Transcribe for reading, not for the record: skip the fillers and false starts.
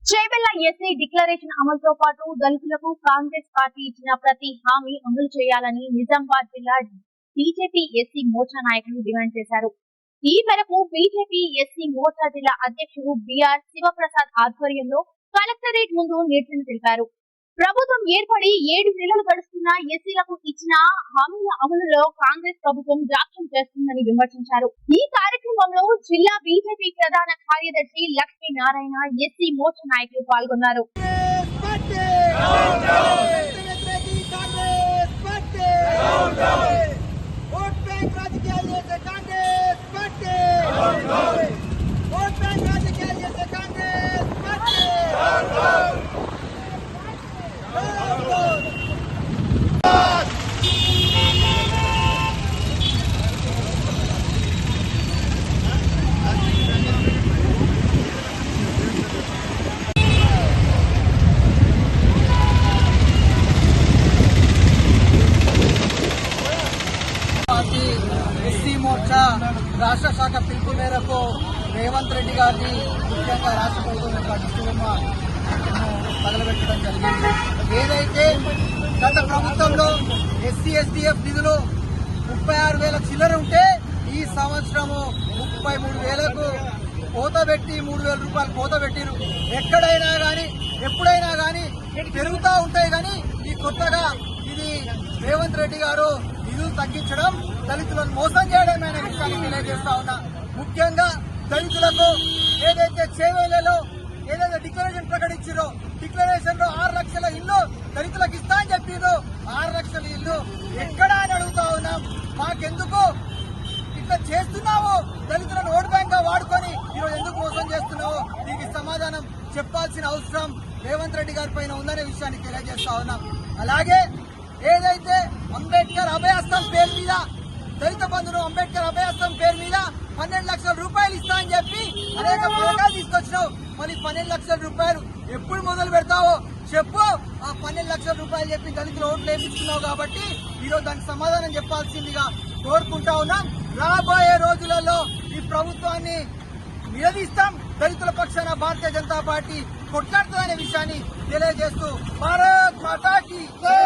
Chevella SC declaration అమలుతో పాటు దళితులకు కాంగ్రెస్ పార్టీ ఇచ్చిన ప్రతి హామీ అమలు చేయాలని నిజామాబాద్ జిల్లా బీజేపీ ఎస్సీ మోర్చా నాయకులు డిమాండ్ చేశారు. ఈ మేరకు బీజేపీ ఎస్సీ మోర్చా జిల్లా అధ్యక్షుడు బిఆర్ శివప్రసాద్ ఆధ్వర్యంలో కలెక్టరేట్ ముందు నిరసన తెలిపారు. ప్రభుత్వం ఏర్పడి 7 నెలలు గడుస్తున్నా ఎస్సీలకు ఇచ్చిన హామీల అమలులో కాంగ్రెస్ ప్రభుత్వం జాప్యం చేస్తుందని విమర్శించారు. ఈ కార్యక్రమంలో జిల్లా బీజేపీ ప్రధాన కార్యదర్శి లక్ష్మీనారాయణ, ఎస్సీ మోర్చా నాయకులు పాల్గొన్నారు. ఎస్సీ మోర్చా రాష్ట్ర శాఖ పిలుపు మేరకు రేవంత్ రెడ్డి గారిని ముఖ్యంగా రాష్ట్ర ప్రభుత్వం యొక్క దిష్టిబొమ్మ తగలబెట్టడం జరిగింది. ఏదైతే గత ప్రభుత్వంలో ఎస్సీ ఎస్డీఎఫ్ నిధులు 36,000 చిల్లర ఉంటే ఈ సంవత్సరము 33,000కు కోత పెట్టి 3,000 రూపాయలు కోత పెట్టిరు. ఎక్కడైనా కానీ ఎప్పుడైనా కానీ పెరుగుతూ ఉంటాయి. కానీ ఈ కొత్తగా ఇది రేవంత్ రెడ్డి గారు నిధులు తగ్గించడం, దళితులను మోసం చేయడమే అనే విషయాన్ని తెలియజేస్తా ఉన్నా. ముఖ్యంగా దళితులకు ఏదైతే చేవేళ్లలో ఏదైతే డిక్లరేషన్ ప్రకటించారో, డిక్లరేషన్ లో 6 లక్షల ఇల్లు దళితులకు ఇస్తా అని చెప్పారు. 6 లక్షల ఇల్లు ఎక్కడా అని అడుగుతా ఉన్నాం. మాకెందుకు ఇట్లా చేస్తున్నావు? దళితులను ఓటు బ్యాంక్ గా వాడుకొని ఈరోజు ఎందుకు మోసం చేస్తున్నావు? దీనికి సమాధానం చెప్పాల్సిన అవసరం రేవంత్ రెడ్డి గారి పైన ఉందనే విషయాన్ని తెలియజేస్తా ఉన్నాం. అలాగే ఏదైతే అంబేద్కర్ అభయాస్తం పేరు మీద, దళిత బంధును అంబేద్కర్ అభయాస్తం పేరు మీద 12 లక్షల రూపాయలు ఇస్తా అని చెప్పి అనేక పథకాలు తీసుకొచ్చినావు. మరి 12 లక్షల రూపాయలు ఎప్పుడు మొదలు పెడతావో చెప్పు. ఆ 12 లక్షల రూపాయలు చెప్పి దళితులు ఓట్లు వేయించుకున్నావు కాబట్టి ఈరోజు దానికి సమాధానం చెప్పాల్సిందిగా కోరుకుంటా ఉన్నాం. రాబోయే రోజులలో ఈ ప్రభుత్వాన్ని నిలదీస్తాం. దళితుల పక్షాన భారతీయ జనతా పార్టీ కొట్లాడుతుందనే విషయాన్ని తెలియజేస్తూ భారత్ మాతాకి జై.